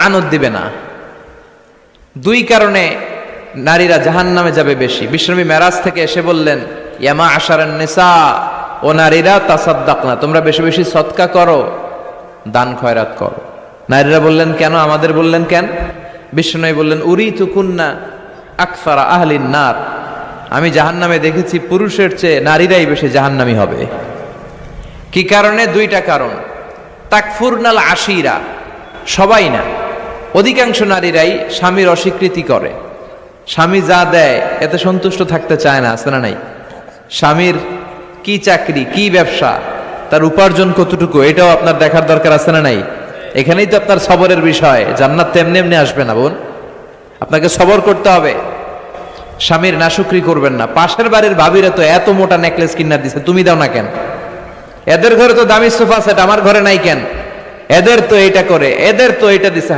আনন্দ দিবে না। দুই কারণে নারীরা জাহান্নামে যাবে বেশি। বিশ্বনবী মেরাজ থেকে এসে বললেন, ইয়া মা'আশারান নিসা, ও নারীরা তাসাদ্দাকনা, তোমরা বেশি বেশি সদকা করো, দান খয়রাত করো। নারীরা বললেন কেন, আমাদের বললেন কেন? বিশ্বনবী বললেন, উরিতুকুন্না আকসারা আহলিন নার, আমি জাহান্নামে দেখেছি পুরুষের চেয়ে নারীরাই বেশি জাহান্নামী হবে। কি কারণে? দুইটা কারণ। তাকফুরনাল আশিরা, সবাই না, অধিকাংশ নারীরাই স্বামীর অস্বীকৃতি করে। স্বামী যা দেয় এতে সন্তুষ্ট থাকতে চায় না, আছে না নাই? স্বামীর কি চাকরি, কি ব্যবসা, তার উপার্জন কতটুকু, এটাও আপনার দেখার দরকার, আছে না নাই? এখানেই তো আপনার সবরের বিষয়। জান্নাত তেমনি এমনি আসবে না বোন, আপনাকে সবর করতে হবে। স্বামীর নাশুকরি করবেন না। পাশের বাড়ির ভাবিরা তো এত মোটা নেকলেস কিনা দিছে, তুমি দাও না কেন? এদের ঘরে তো দামি সোফা সেট, আমার ঘরে নাই কেন? এদের তো এটা করে, এদের তো এটা দিছে।